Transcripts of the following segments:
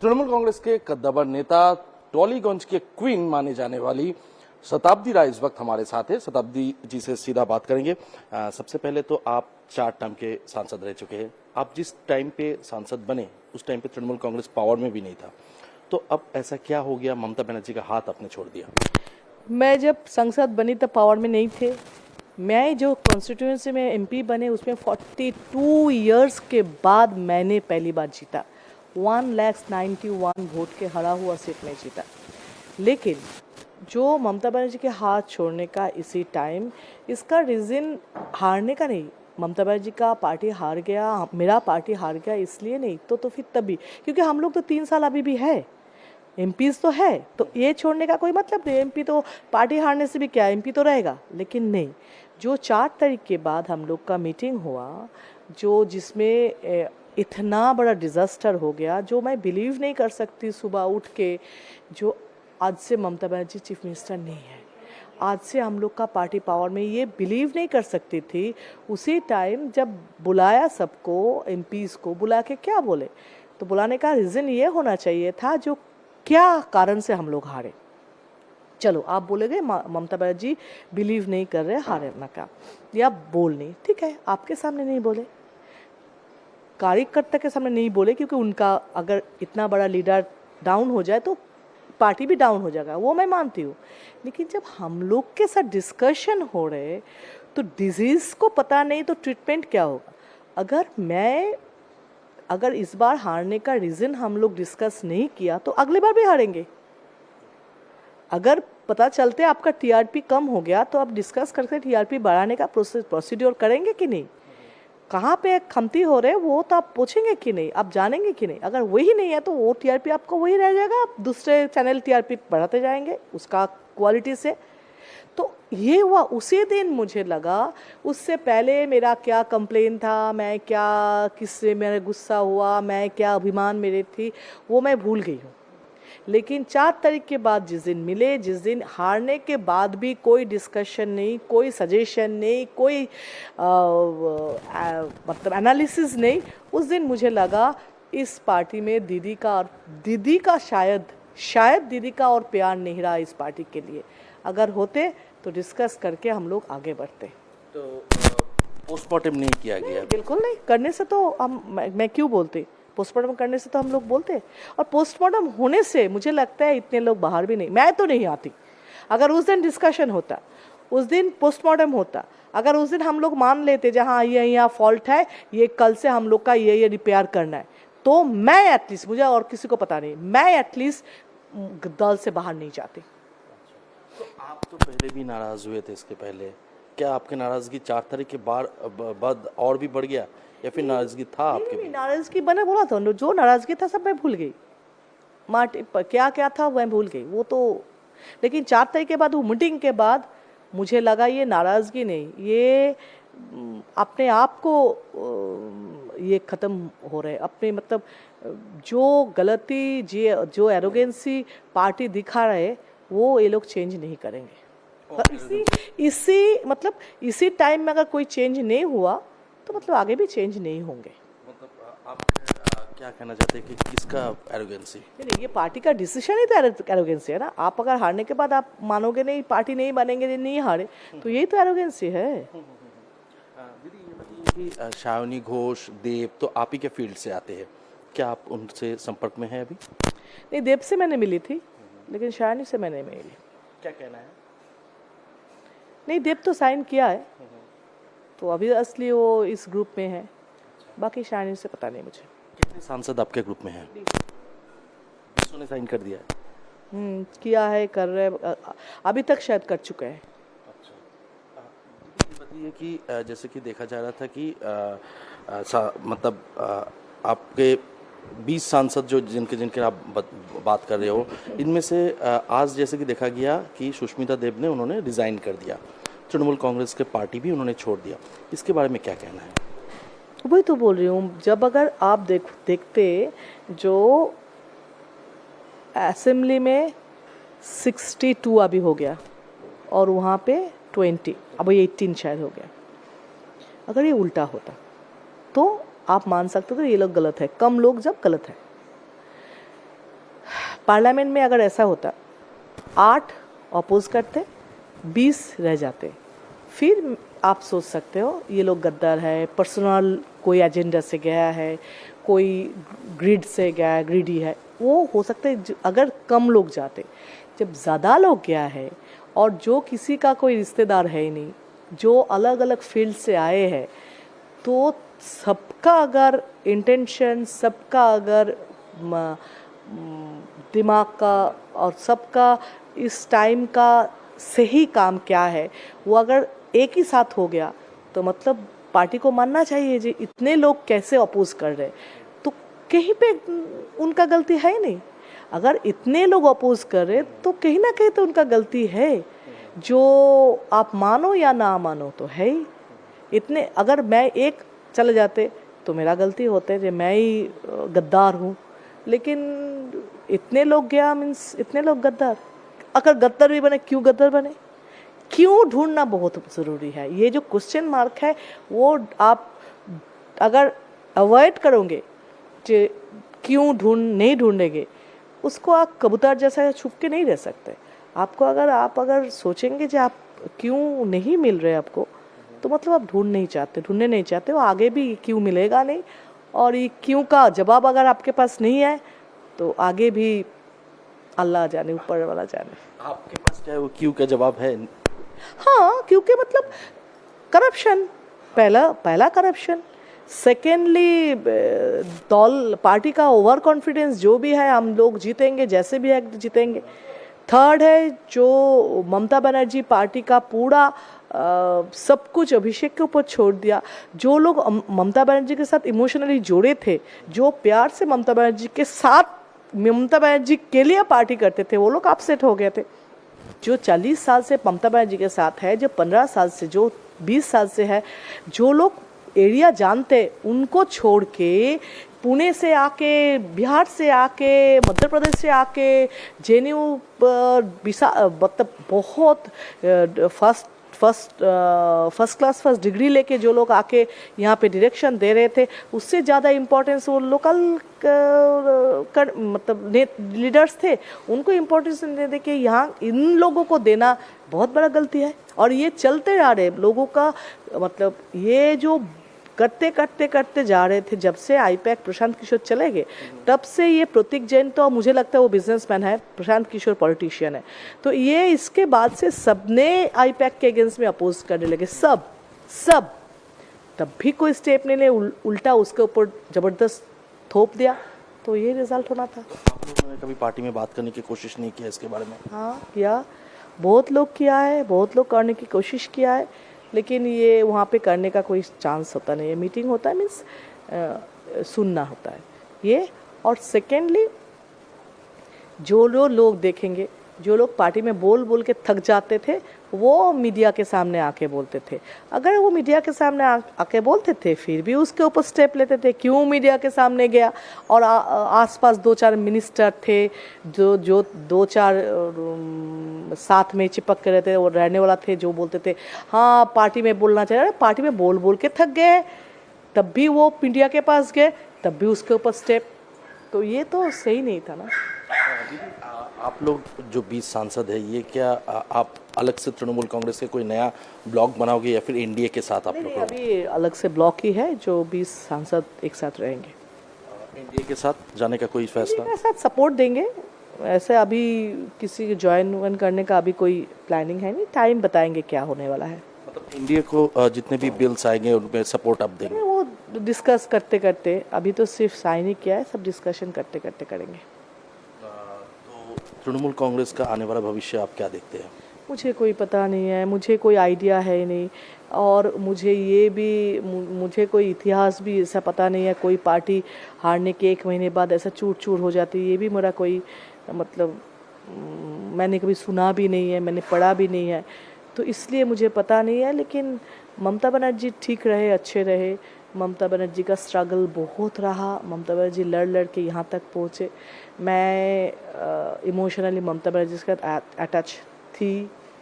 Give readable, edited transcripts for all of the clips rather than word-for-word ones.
तृणमूल कांग्रेस के कद्दावर नेता, टॉलीगंज के क्वीन माने जाने वाली शताब्दी राय इस वक्त हमारे साथ है। शताब्दी जी से सीधा बात करेंगे। सबसे पहले तो आप 4 टर्म के सांसद रह चुके हैं। आप जिस टाइम पे सांसद बने उस टाइम पे तृणमूल कांग्रेस पावर में भी नहीं था, तो अब ऐसा क्या हो गया ममता बनर्जी का हाथ आपने छोड़ दिया? मैं जब संसद बनी तब पावर में नहीं थे। मैं जो कॉन्स्टिट्यूंसी में एमपी बने उसमें 42 इयर्स के बाद मैंने पहली बार जीता। 1,91,000 वोट के हरा हुआ सीट में जीता। लेकिन जो ममता बनर्जी के हाथ छोड़ने का इसी टाइम, इसका रीज़न हारने का नहीं, ममता बनर्जी का पार्टी हार गया, मेरा पार्टी हार गया इसलिए नहीं, तो फिर तभी, क्योंकि हम लोग तो 3 साल अभी भी है, एमपीज तो है, तो ये छोड़ने का कोई मतलब नहीं। एमपी तो पार्टी हारने से भी क्या, एमपी तो रहेगा। लेकिन नहीं, जो 4 तारीख के बाद हम लोग का मीटिंग हुआ, जो जिसमें इतना बड़ा डिज़ास्टर हो गया, जो मैं बिलीव नहीं कर सकती सुबह उठ के, जो आज से ममता बनर्जी चीफ मिनिस्टर नहीं है, आज से हम लोग का पार्टी पावर में, ये बिलीव नहीं कर सकती थी। उसी टाइम जब बुलाया सबको, एमपीज को बुला के क्या बोले, तो बुलाने का रीज़न ये होना चाहिए था जो क्या कारण से हम लोग हारे। चलो आप बोलेंगे ममता बनर्जी बिलीव नहीं कर रहे हारना का, या बोल नहीं, ठीक है, आपके सामने नहीं बोले, कार्यकर्ता के सामने नहीं बोले, क्योंकि उनका अगर इतना बड़ा लीडर डाउन हो जाए तो पार्टी भी डाउन हो जाएगा, वो मैं मानती हूँ। लेकिन जब हम लोग के साथ डिस्कशन हो रहे तो डिजीज़ को पता नहीं तो ट्रीटमेंट क्या होगा। अगर इस बार हारने का रीज़न हम लोग डिस्कस नहीं किया तो अगली बार भी हारेंगे। अगर पता चलते आपका टीआरपी कम हो गया तो आप डिस्कस करके टीआरपी बढ़ाने का प्रोसीड्योर करेंगे कि नहीं, कहाँ पे खमती हो रहे वो तो आप पूछेंगे कि नहीं, आप जानेंगे कि नहीं। अगर वही नहीं है तो वो टीआरपी आपको वही रह जाएगा, आप दूसरे चैनल टीआरपी बढ़ाते जाएंगे उसका क्वालिटी से। तो ये हुआ उसी दिन। मुझे लगा उससे पहले मेरा क्या कंप्लेन था, मैं क्या, किससे मेरा गुस्सा हुआ, मैं क्या अभिमान मेरे थी, वो मैं भूल गई हूँ। लेकिन 4 तारीख के बाद जिस दिन मिले, जिस दिन हारने के बाद भी कोई डिस्कशन नहीं, कोई सजेशन नहीं, कोई मतलब एनालिसिस नहीं, उस दिन मुझे लगा इस पार्टी में दीदी का शायद दीदी का और प्यार नहीं रहा इस पार्टी के लिए। अगर होते तो डिस्कस करके हम लोग आगे बढ़ते। तो पोस्टमार्टम नहीं किया गया? बिल्कुल नहीं, करने से तो मैं क्यों बोलती, पोस्टमार्टम करने से तो हम लोग बोलते। और पोस्टमार्टम होने से मुझे लगता है इतने लोग बाहर भी नहीं, मैं तो नहीं आती। अगर उस दिन डिस्कशन होता, उस दिन पोस्टमार्टम होता, अगर उस दिन हम लोग मान लेते जहाँ ये यहाँ फॉल्ट है, ये कल से हम लोग का ये रिपेयर करना है, तो मैं एटलीस्ट, मुझे और किसी को पता नहीं, मैं एटलीस्ट दल से बाहर नहीं जाती। तो आप तो पहले भी नाराज हुए थे इसके पहले, क्या आपकी नाराजगी 4 तारीख के बाद और भी बढ़ गया, या फिर नाराजगी था आपके? नहीं, नाराजगी मैंने बोला था, जो नाराजगी था सब मैं भूल गई, क्या क्या था मैं भूल गई वो तो। लेकिन 4 तारीख के बाद, वो मीटिंग के बाद मुझे लगा ये नाराजगी नहीं, ये अपने आप को ये ख़त्म हो रहे अपने, मतलब जो गलती, जो एरोगेंसी पार्टी दिखा रहे वो ये लोग चेंज नहीं करेंगे। और इसी टाइम में अगर कोई चेंज नहीं हुआ तो मतलब आगे भी चेंज नहीं होंगे। मतलब आप क्या कहना चाहते हैं कि किसका एरोगेंसी? नहीं, ये पार्टी का डिसीजन ही तो एरोगेंसी है ना। आप अगर हारने के बाद आप मानोगे नहीं, पार्टी नहीं बनेंगे, नहीं हारे, तो यही तो एरोगेंसी है। दीदी ये बताइए कि शावनी घोष, देव तो आप ही के फील्ड से आते हैं, क्या आप उनसे संपर्क में हैं अभी? नहीं, देव से मैंने मिली थी, लेकिन शावनी से मैंने मिली। क्या कहना है? नहीं, देव तो साइन किया है, तो अभी असली वो इस ग्रुप में है, बाकी शावनी से पता नहीं मुझे। कितने सांसद आपके ग्रुप में हैं? 20 ने साइन कर दिया है? किया है, कर रहे, अभी तक शायद कर चुके हैं। अच्छा, बताइए कि जैसे कि देखा जा रहा था कि मतलब आपके 20 सांसद जो जिनके आप बात कर रहे हो, इनमें से आज जैसे कि देखा गया कि सुष्मिता देव ने, उन्होंने रिज़ाइन कर दिया, तृणमूल कांग्रेस के पार्टी भी उन्होंने छोड़ दिया, इसके बारे में क्या कहना है? वही तो बोल रही हूँ, जब अगर आप देखते जो असेंबली में 62 अभी हो गया और वहाँ पे 20, अब 18 शायद हो गया, अगर ये उल्टा होता तो आप मान सकते हो तो ये लोग गलत है, कम लोग जब गलत है। पार्लियामेंट में अगर ऐसा होता 8 अपोज करते 20 रह जाते, फिर आप सोच सकते हो ये लोग गद्दार है, पर्सनल कोई एजेंडा से गया है, कोई ग्रिड से गया है, ग्रीडी है, वो हो सकता है अगर कम लोग जाते। जब ज़्यादा लोग गया है और जो किसी का कोई रिश्तेदार है ही नहीं, जो अलग अलग फील्ड से आए हैं, तो सबका अगर इंटेंशन, सबका अगर दिमाग का और सबका इस टाइम का सही काम क्या है, वो अगर एक ही साथ हो गया तो मतलब पार्टी को मानना चाहिए जी इतने लोग कैसे अपोज कर रहे, तो कहीं पे उनका गलती है ही नहीं। अगर इतने लोग अपोज कर रहे तो कहीं ना कहीं तो उनका गलती है, जो आप मानो या ना मानो तो है ही। इतने अगर मैं एक चले जाते तो मेरा गलती होते जो मैं ही गद्दार हूँ, लेकिन इतने लोग गया मीन्स इतने लोग गद्दार। अगर गद्दार भी बने, क्यों गद्दार बने, क्यों ढूंढना बहुत ज़रूरी है। ये जो क्वेश्चन मार्क है वो आप अगर अवॉइड करोगे, जो क्यों नहीं ढूंढेंगे, उसको आप कबूतर जैसा छुप के नहीं रह सकते। आपको अगर सोचेंगे जो आप क्यों नहीं मिल रहे आपको, तो मतलब आप ढूंढने नहीं चाहते हो, आगे भी क्यों मिलेगा नहीं, और ये क्यों का जवाब अगर आपके पास नहीं है तो आगे भी अल्लाह जाने, ऊपर वाला जाने। आपके पास क्या है वो क्यों का जवाब है? हाँ, क्योंकि मतलब करप्शन, पहला करप्शन, सेकेंडली दौल पार्टी का ओवर कॉन्फिडेंस, जो भी है हम लोग जीतेंगे, जैसे भी है जीतेंगे। थर्ड है जो ममता बनर्जी पार्टी का पूरा सब कुछ अभिषेक के ऊपर छोड़ दिया। जो लोग ममता बनर्जी के साथ इमोशनली जुड़े थे, जो प्यार से ममता बनर्जी के लिए पार्टी करते थे, वो लोग अपसेट हो गए थे। जो 40 साल से ममता बनर्जी के साथ है, जो 15 साल से, जो 20 साल से है, जो लोग एरिया जानते, उनको छोड़ के पुणे से आके, बिहार से आके, मध्य प्रदेश से आके, जेएनयू मतलब बहुत फर्स्ट क्लास फर्स्ट डिग्री लेके जो लोग आके यहाँ पे डायरेक्शन दे रहे थे, उससे ज़्यादा इम्पोर्टेंस वो लोकल मतलब लीडर्स थे, उनको इम्पोर्टेंस दे दे के यहाँ इन लोगों को देना बहुत बड़ा गलती है। और ये चलते जा रहे लोगों का, मतलब ये जो करते जा रहे थे, जब से आईपैक प्रशांत किशोर चले गए, तब से ये प्रतीक जैन, तो मुझे लगता है वो बिजनेसमैन है, प्रशांत किशोर पॉलिटिशियन है, तो ये इसके बाद से सबने आईपैक के अगेंस्ट में अपोज करने लगे, सब तब भी कोई स्टेप नहीं ले, उल्टा उसके ऊपर जबरदस्त थोप दिया, तो ये रिजल्ट होना था। आप लोगों ने कभी पार्टी में बात करने की कोशिश नहीं किया इसके बारे में? हाँ किया, बहुत लोग किया है, बहुत लोग करने की कोशिश किया है, लेकिन ये वहाँ पे करने का कोई चांस होता नहीं है। मीटिंग होता है मीन्स सुनना होता है ये। और सेकेंडली जो लोग देखेंगे, जो लोग पार्टी में बोल के थक जाते थे, वो मीडिया के सामने आके बोलते थे। अगर वो मीडिया के सामने आके बोलते थे, फिर भी उसके ऊपर स्टेप लेते थे। क्यों मीडिया के सामने गया? और आसपास 2-4 मिनिस्टर थे जो 2-4 साथ में चिपक के रहते, वो रहने वाला थे, जो बोलते थे हाँ पार्टी में बोलना चाहिए। अरे पार्टी में बोल के थक गए, तब भी वो मीडिया के पास गए, तब भी उसके ऊपर स्टेप, तो ये तो सही नहीं था ना। आप लोग जो 20 सांसद है, ये क्या आप अलग से तृणमूल कांग्रेस के कोई नया ब्लॉक बनाओगे या फिर एनडीए के साथ आप लोग? अभी अलग से ब्लॉक ही है, जो 20 सांसद एक साथ रहेंगे। एनडीए के साथ जाने का कोई फैसला? के साथ सपोर्ट देंगे, ऐसे अभी किसी ज्वाइन करने का अभी कोई प्लानिंग है नहीं, टाइम बताएंगे क्या होने वाला है। मतलब एनडीए को जितने भी बिल्स आएंगे उनमें सपोर्ट आप देंगे? वो डिस्कस करते अभी तो सिर्फ साइन ही किया है, सब डिस्कशन करते करेंगे। तो तृणमूल कांग्रेस का आने वाला भविष्य आप क्या देखते हैं? मुझे कोई पता नहीं है, मुझे कोई आइडिया है नहीं, और मुझे कोई इतिहास भी ऐसा पता नहीं है। कोई पार्टी हारने के 1 महीने बाद ऐसा चूर हो जाती है, ये भी मेरा कोई मतलब मैंने कभी सुना भी नहीं है, मैंने पढ़ा भी नहीं है, तो इसलिए मुझे पता नहीं है। लेकिन ममता बनर्जी ठीक रहे, अच्छे रहे। ममता बनर्जी का स्ट्रगल बहुत रहा, ममता बनर्जी लड़ के यहाँ तक पहुँचे। मैं इमोशनली ममता बनर्जी के साथ अटैच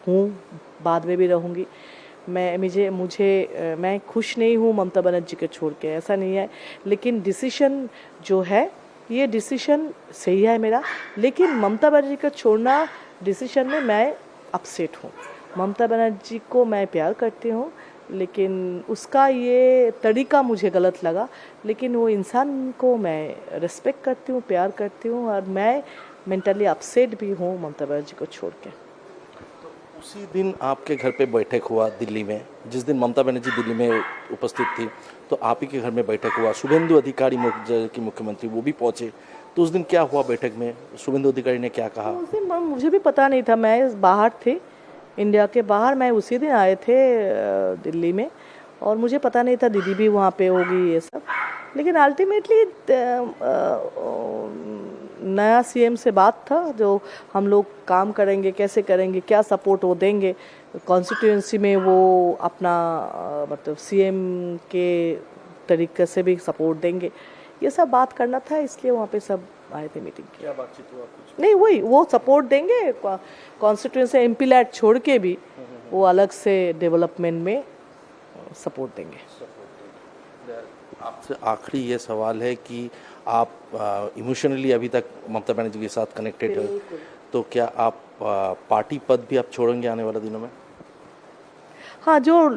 हूँ, बाद में भी रहूँगी। मैं खुश नहीं हूँ ममता बनर्जी के छोड़ के, ऐसा नहीं है, लेकिन डिसीजन जो है ये डिसीजन सही है मेरा, लेकिन ममता बनर्जी को छोड़ना डिसीजन में मैं अपसेट हूँ। ममता बनर्जी को मैं प्यार करती हूँ, लेकिन उसका ये तरीका मुझे गलत लगा। लेकिन वो इंसान को मैं रिस्पेक्ट करती हूँ, प्यार करती हूँ, और मैं मेंटली अपसेट भी हूँ ममता बनर्जी को छोड़ के। उसी दिन आपके घर पे बैठक हुआ दिल्ली में, जिस दिन ममता बनर्जी दिल्ली में उपस्थित थी, तो आप ही के घर में बैठक हुआ। शुभेंदु अधिकारी की मुख्यमंत्री वो भी पहुंचे, तो उस दिन क्या हुआ बैठक में? शुभेंदु अधिकारी ने क्या कहा? उस दिन मुझे भी पता नहीं था, मैं बाहर थे, इंडिया के बाहर। मैं उसी दिन आए थे दिल्ली में, और मुझे पता नहीं था दीदी भी वहाँ पे होगी ये सब। लेकिन अल्टीमेटली नया सीएम से बात था, जो हम लोग काम करेंगे, कैसे करेंगे, क्या सपोर्ट वो देंगे कॉन्स्टिट्यूएंसी में, वो अपना मतलब सीएम के तरीके से भी सपोर्ट देंगे, ये सब बात करना था। इसलिए वहाँ पे सब आए थे मीटिंग की। क्या बातचीत हुआ? कुछ नहीं, वही वो सपोर्ट देंगे कॉन्स्टिट्यूएंसी एमपी लैट छोड़ के भी, वो अलग से डेवलपमेंट में सपोर्ट देंगे। आपसे आखिरी ये सवाल है कि आप इमोशनली अभी तक ममता बनर्जी के साथ कनेक्टेड हो, तो क्या आप पार्टी पद भी आप छोड़ेंगे आने वाले दिनों में? हाँ, जो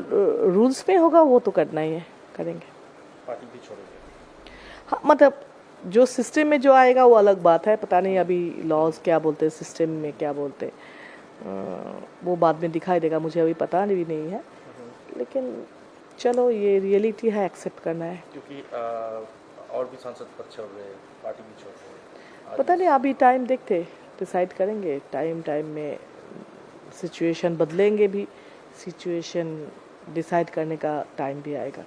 रूल्स में होगा वो तो करना ही है, करेंगे। पार्टी भी छोड़ेंगे? हाँ, मतलब जो सिस्टम में जो आएगा वो अलग बात है। पता नहीं अभी लॉज क्या बोलते हैं, सिस्टम में क्या बोलते हैं, वो बाद में दिखाई देगा, मुझे अभी पता नहीं है। लेकिन चलो, ये रियलिटी है, एक्सेप्ट करना है। क्योंकि और भी सांसद पद छोड़ रहे हैं, पार्टी भी छोड़ रहे हैं। पता नहीं, अभी टाइम देखते, डिसाइड करेंगे। टाइम में सिचुएशन बदलेंगे भी, सिचुएशन डिसाइड करने का टाइम भी आएगा।